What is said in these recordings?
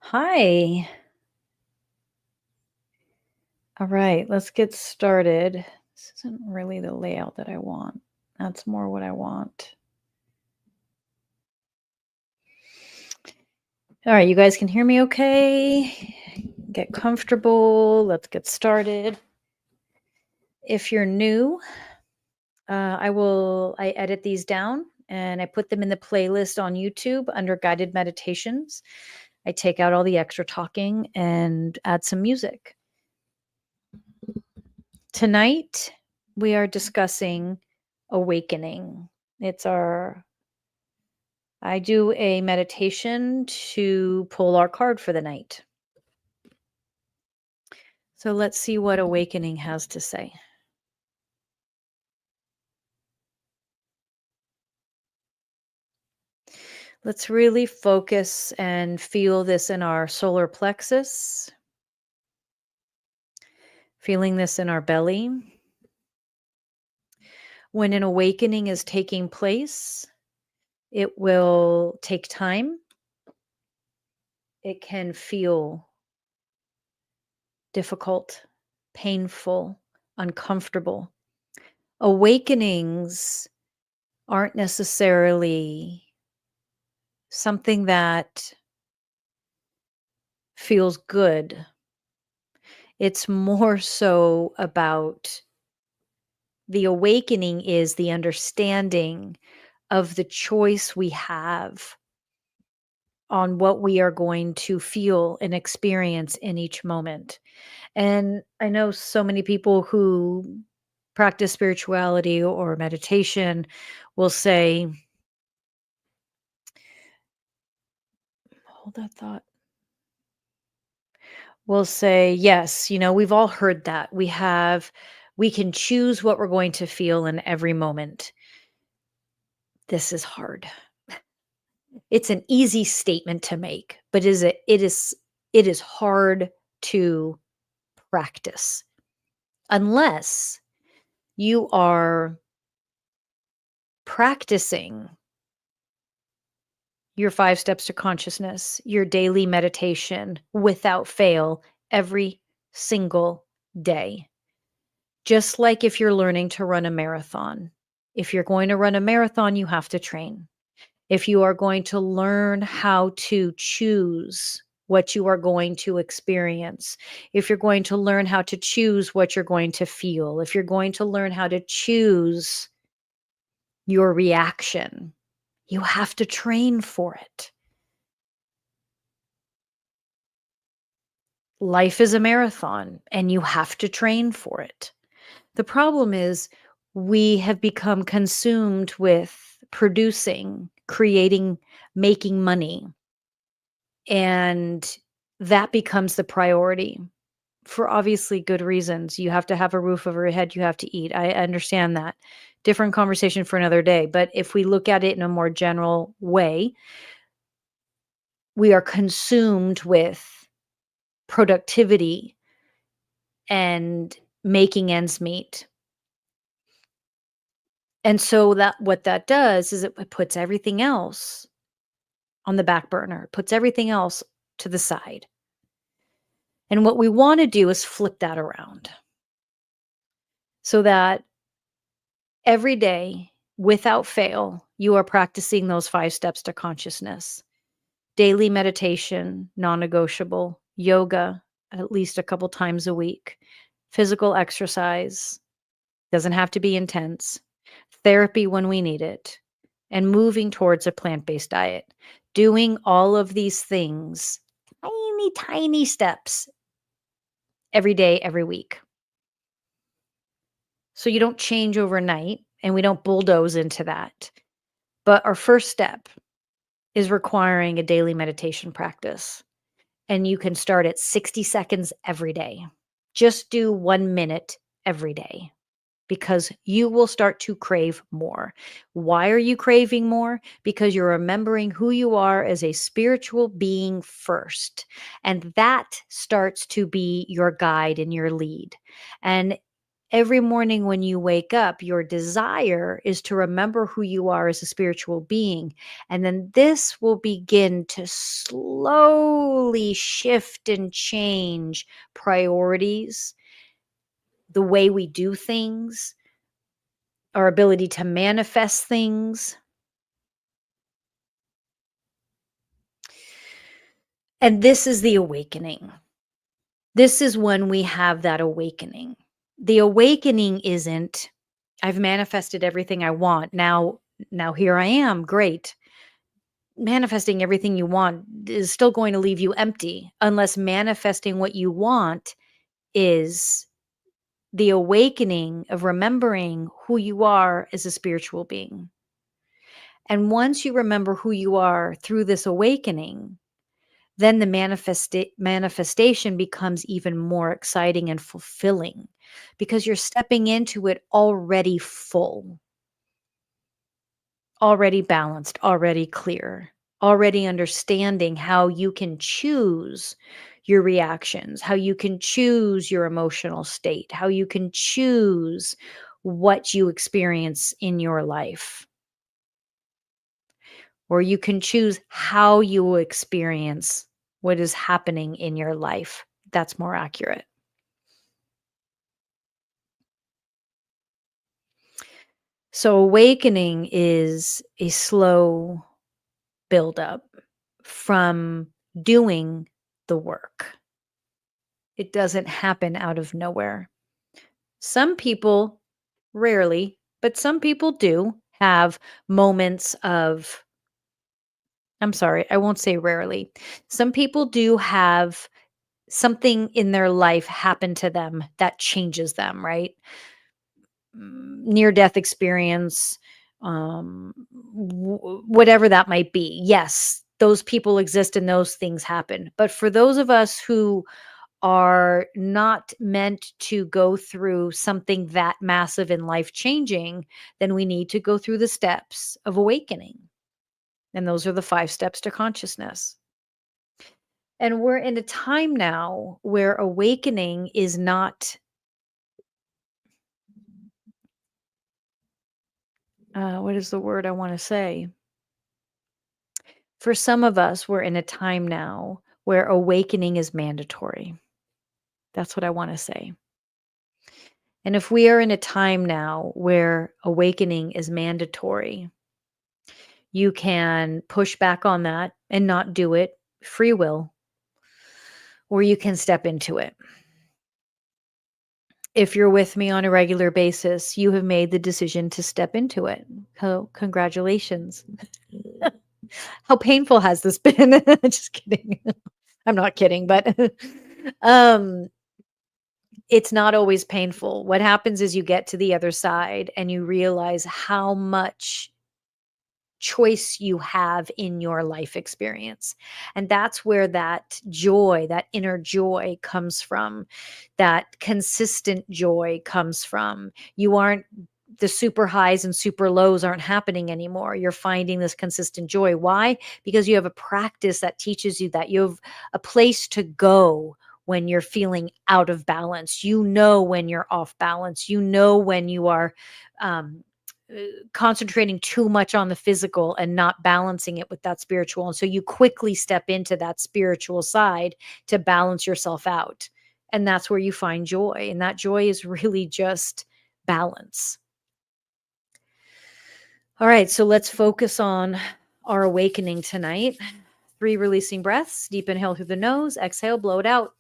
Hi. All right, let's get started. This isn't really the layout that I want. That's more what I want. All right, you guys can hear me okay? Get comfortable. Let's get started. If you're new, I edit these down and I put them in the playlist on YouTube under guided meditations. I take out all the extra talking and add some music. Tonight, we are discussing awakening. It's our I do a meditation to pull our card for the night. So let's see what awakening has to say. Let's really focus and feel this in our solar plexus, feeling this in our belly. When an awakening is taking place, it will take time. It can feel difficult, painful, uncomfortable. Awakenings aren't necessarily something that feels good. It's more so about the awakening is the understanding of the choice we have on what we are going to feel and experience in each moment. And I know so many people who practice spirituality or meditation will say, hold that thought. Will say, yes, we've all heard that. We can choose what we're going to feel in every moment. This is hard. It's an easy statement to make, but it is hard to practice unless you are practicing your 5 steps to consciousness, your daily meditation without fail every single day. Just like if you're learning to run a marathon. If you're going to run a marathon, you have to train. If you are going to learn how to choose what you are going to experience, if you're going to learn how to choose what you're going to feel, if you're going to learn how to choose your reaction, you have to train for it. Life is a marathon and you have to train for it. The problem is we have become consumed with producing, creating, making money. And that becomes the priority for obviously good reasons. You have to have a roof over your head. You have to eat. I understand that. Different conversation for another day. But if we look at it in a more general way, we are consumed with productivity and making ends meet. And so that what that does is it puts everything else on the back burner, puts everything else to the side. And what we want to do is flip that around so that every day, without fail, you are practicing those 5 steps to consciousness. Daily meditation, non-negotiable, yoga at least a couple times a week, physical exercise, doesn't have to be intense, therapy when we need it, and moving towards a plant-based diet. Doing all of these things, tiny, tiny steps every day, every week. So you don't change overnight and we don't bulldoze into that. But our first step is requiring a daily meditation practice. And you can start at 60 seconds every day. Just do 1 minute every day because you will start to crave more. Why are you craving more? Because you're remembering who you are as a spiritual being first. And that starts to be your guide and your lead. And Every morning when you wake up, your desire is to remember who you are as a spiritual being. And then this will begin to slowly shift and change priorities, the way we do things, our ability to manifest things. And this is the awakening. This is when we have that awakening. The awakening isn't, I've manifested everything I want. Now here I am. Great. Manifesting everything you want is still going to leave you empty unless manifesting what you want is the awakening of remembering who you are as a spiritual being. And once you remember who you are through this awakening, then the manifestation becomes even more exciting and fulfilling because you're stepping into it already full, already balanced, already clear, already understanding how you can choose your reactions, how you can choose your emotional state, how you can choose what you experience in your life, or you can choose how you will experience what is happening in your life. That's more accurate. So, awakening is a slow buildup from doing the work. It doesn't happen out of nowhere. Some people, rarely, but some people do have moments of, I'm sorry, I won't say rarely. Some people do have something in their life happen to them that changes them, right? Near death experience, whatever that might be. Yes, those people exist and those things happen. But for those of us who are not meant to go through something that massive and life changing, then we need to go through the steps of awakening. And those are the 5 steps to consciousness. And we're in a time now where awakening is not, what is the word I want to say? For some of us, we're in a time now where awakening is mandatory. That's what I want to say. And if we are in a time now where awakening is mandatory, you can push back on that and not do it, free will, or you can step into it. If you're with me on a regular basis, you have made the decision to step into it. Oh, congratulations. How painful has this been? Just kidding. I'm not kidding, but um it's not always painful. What happens is you get to the other side and you realize how much choice you have in your life experience. And that's where that joy, that inner joy comes from. That consistent joy comes from. You aren't, the super highs and super lows aren't happening anymore. You're finding this consistent joy. Why? Because you have a practice that teaches you that. You have a place to go when you're feeling out of balance. You know when you're off balance. You know when you are um, uh, concentrating too much on the physical and not balancing it with that spiritual. And so you quickly step into that spiritual side to balance yourself out. And that's where you find joy. And that joy is really just balance. All right, so let's focus on our awakening tonight. 3 releasing breaths. Deep inhale through the nose, exhale, blow it out.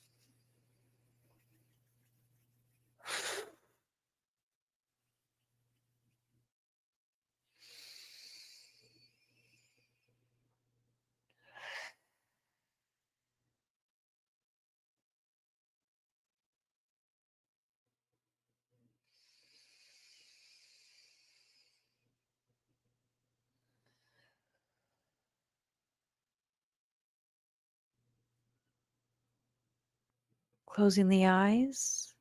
Closing the eyes.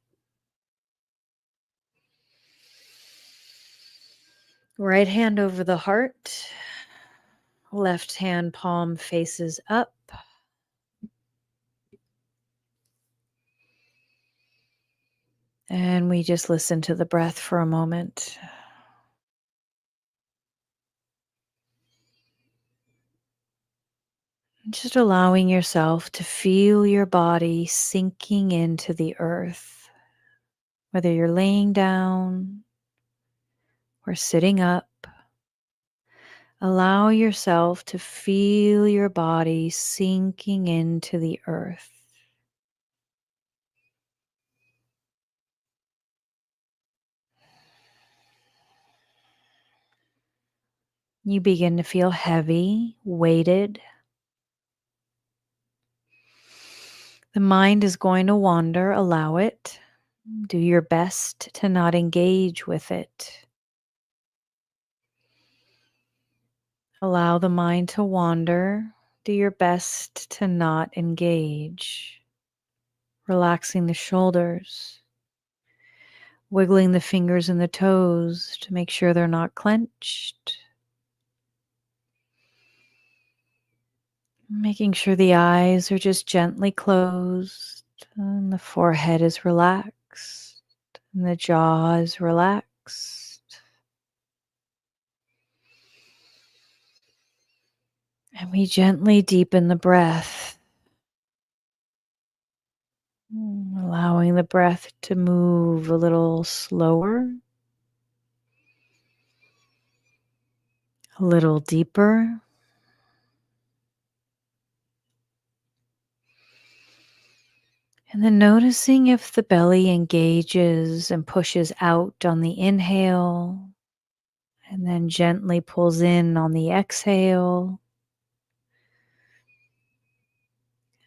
Right hand over the heart. Left hand palm faces up. And we just listen to the breath for a moment. Just allowing yourself to feel your body sinking into the earth, whether you're laying down or sitting up. Allow yourself to feel your body sinking into the earth. You begin to feel heavy, weighted. The mind is going to wander. Allow it. Do your best to not engage with it. Allow the mind to wander. Do your best to not engage. Relaxing the shoulders, wiggling the fingers and the toes to make sure they're not clenched. Making sure the eyes are just gently closed and the forehead is relaxed and the jaw is relaxed. And we gently deepen the breath, allowing the breath to move a little slower, a little deeper. And then noticing if the belly engages and pushes out on the inhale, and then gently pulls in on the exhale.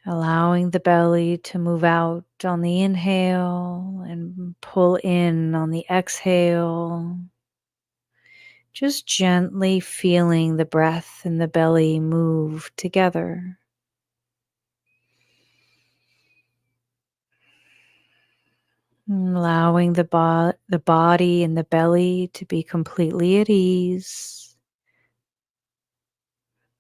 Allowing the belly to move out on the inhale and pull in on the exhale. Just gently feeling the breath and the belly move together. Allowing the body and the belly to be completely at ease,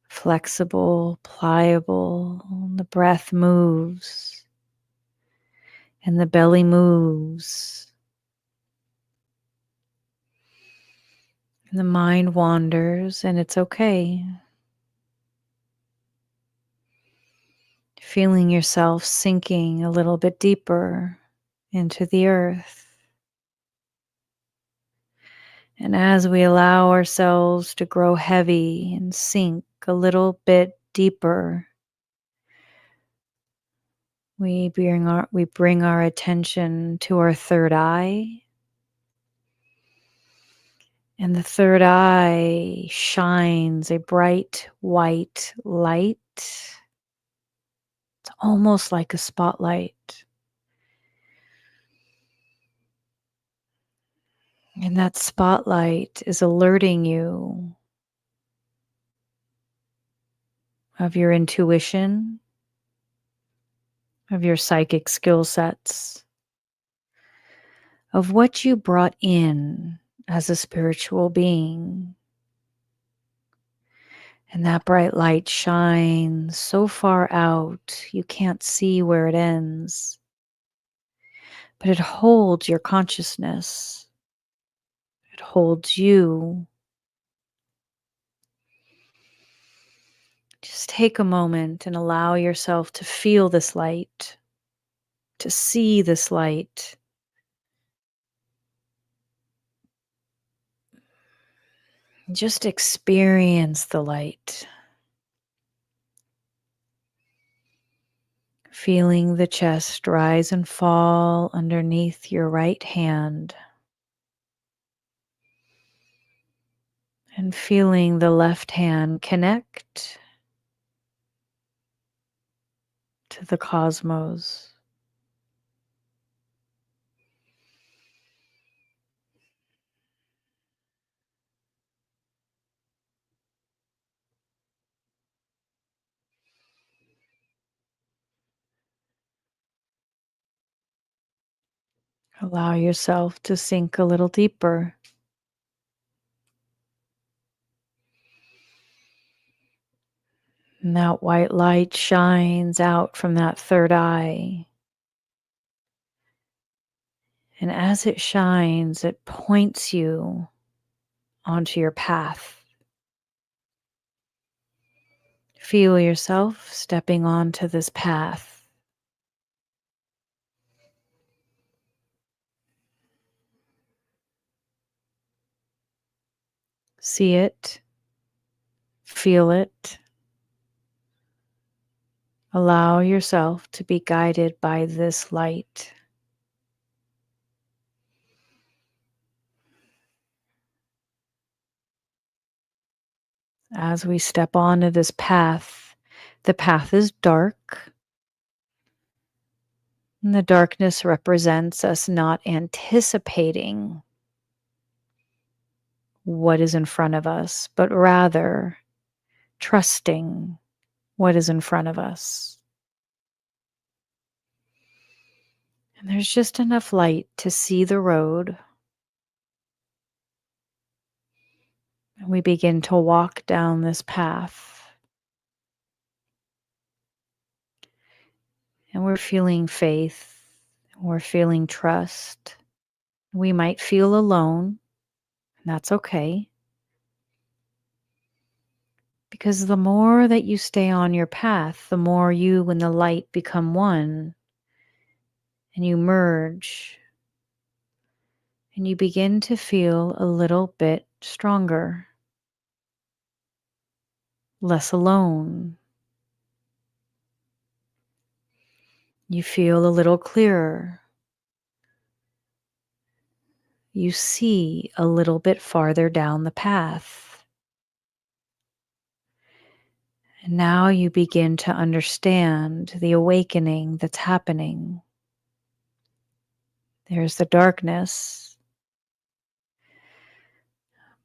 flexible, pliable. The breath moves and the belly moves. And the mind wanders, and it's okay. Feeling yourself sinking a little bit deeper into the earth. And as we allow ourselves to grow heavy and sink a little bit deeper, we bring our attention to our third eye. And the third eye shines a bright white light. It's almost like a spotlight. And that spotlight is alerting you of your intuition, of your psychic skill sets, of what you brought in as a spiritual being. And that bright light shines so far out, you can't see where it ends. But it holds your consciousness. It holds you. Just take a moment and allow yourself to feel this light, to see this light. Just experience the light. Feeling the chest rise and fall underneath your right hand. And feeling the left hand connect to the cosmos. Allow yourself to sink a little deeper. And that white light shines out from that third eye. And as it shines, it points you onto your path. Feel yourself stepping onto this path. See it, feel it. Allow yourself to be guided by this light. As we step onto this path, the path is dark. And the darkness represents us not anticipating what is in front of us, but rather trusting what is in front of us. And there's just enough light to see the road. And we begin to walk down this path. And we're feeling faith. We're feeling trust. We might feel alone, and that's okay. Because the more that you stay on your path, the more you and the light become one, and you merge, and you begin to feel a little bit stronger, less alone. You feel a little clearer. You see a little bit farther down the path. And now you begin to understand the awakening that's happening. There's the darkness,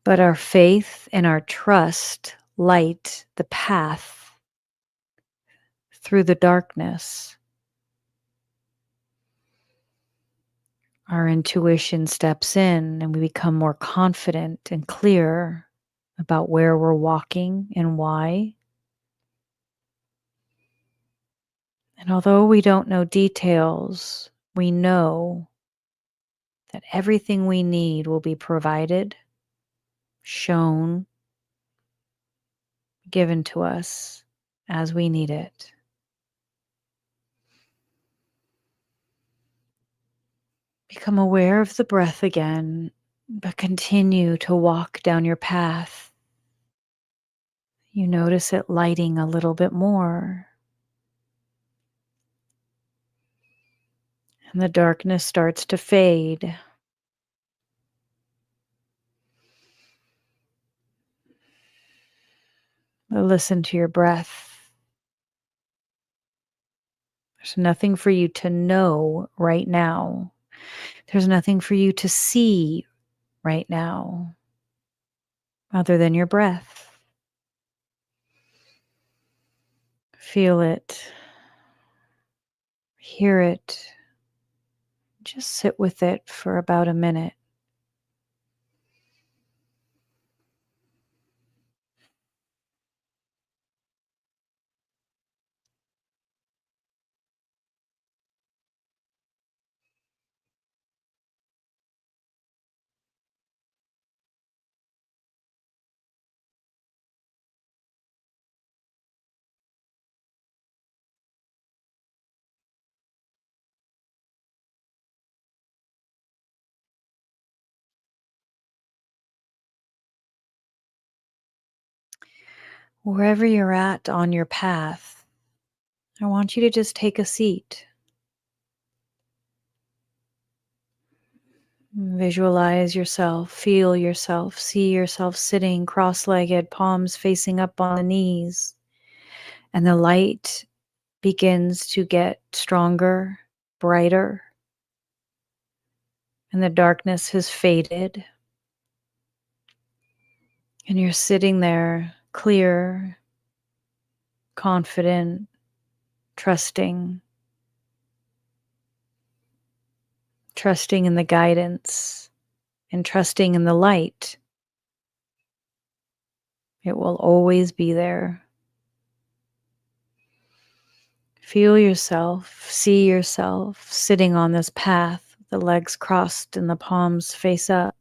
but our faith and our trust light the path through the darkness. Our intuition steps in and we become more confident and clear about where we're walking and why. And although we don't know details, we know that everything we need will be provided, shown, given to us as we need it. Become aware of the breath again, but continue to walk down your path. You notice it lighting a little bit more. And the darkness starts to fade. But listen to your breath. There's nothing for you to know right now. There's nothing for you to see right now other than your breath. Feel it. Hear it. Just sit with it for about a minute. Wherever you're at on your path, I want you to just take a seat. Visualize yourself, feel yourself, see yourself sitting cross-legged, palms facing up on the knees. And the light begins to get stronger, brighter, and the darkness has faded. And you're sitting there clear, confident, trusting in the guidance and trusting in the light. It will always be there. Feel yourself, see yourself sitting on this path The legs crossed and the palms face up,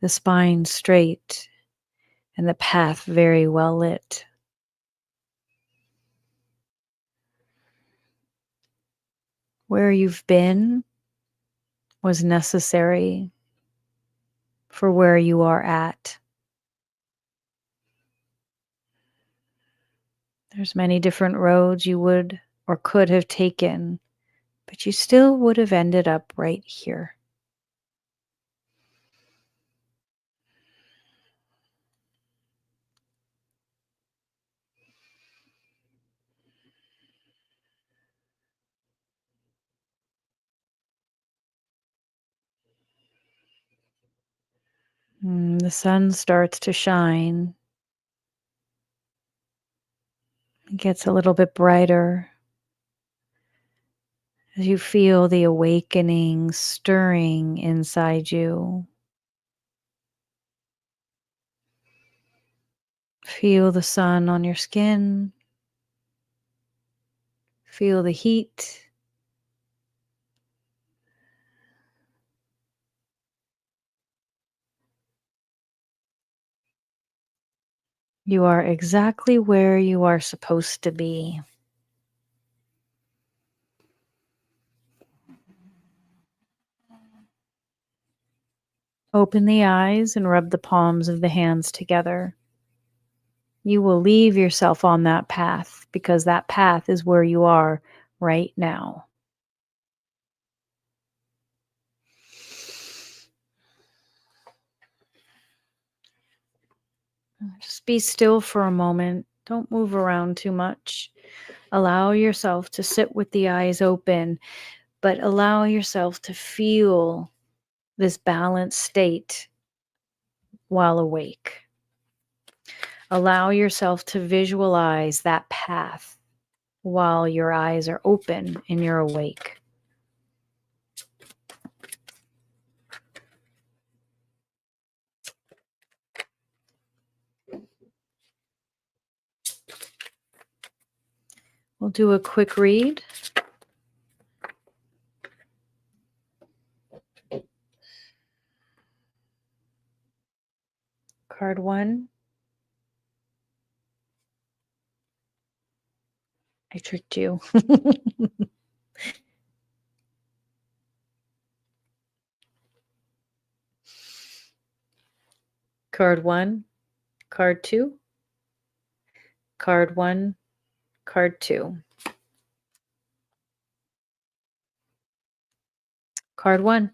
the spine straight, and the path very well lit. Where you've been was necessary for where you are at. There's many different roads you would or could have taken, but you still would have ended up right here. The sun starts to shine. It gets a little bit brighter as you feel the awakening stirring inside you. Feel the sun on your skin. Feel the heat. You are exactly where you are supposed to be. Open the eyes and rub the palms of the hands together. You will leave yourself on that path because that path is where you are right now. Just be still for a moment. Don't move around too much. Allow yourself to sit with the eyes open, but allow yourself to feel this balanced state while awake. Allow yourself to visualize that path while your eyes are open and you're awake. We'll do a quick read. Card 1. I tricked you. Card 1, card 2, card 1, card 2. Card 1.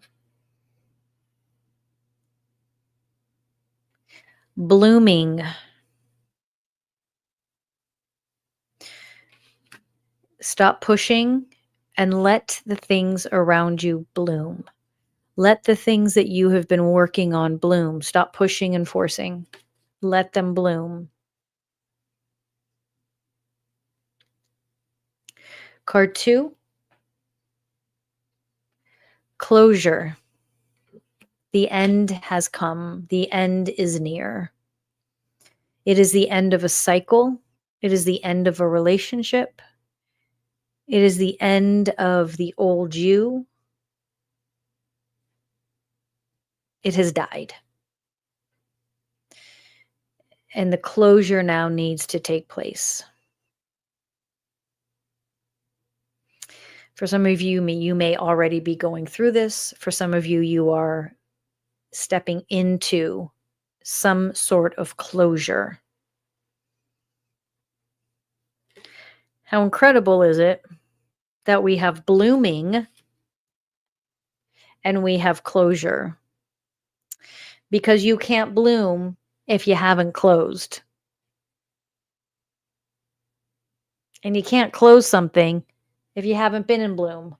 Blooming. Stop pushing and let the things around you bloom. Let the things that you have been working on bloom. Stop pushing and forcing. Let them bloom. Card 2. Closure. The end has come. The end is near. It is the end of a cycle. It is the end of a relationship. It is the end of the old you. It has died. And the closure now needs to take place. For some of you, you may already be going through this. For some of you, you are stepping into some sort of closure. How incredible is it that we have blooming and we have closure? Because you can't bloom if you haven't closed. And you can't close something if you haven't been in bloom.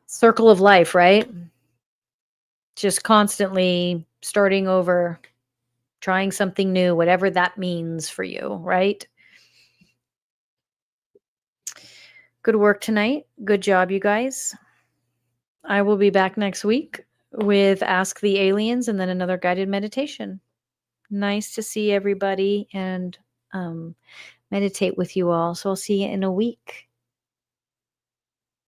Circle of life, right? Just constantly starting over, trying something new, whatever that means for you, right? Good work tonight. Good job, you guys. I will be back next week with Ask the Aliens and then another guided meditation. Nice to see everybody and meditate with you all. So I'll see you in a week.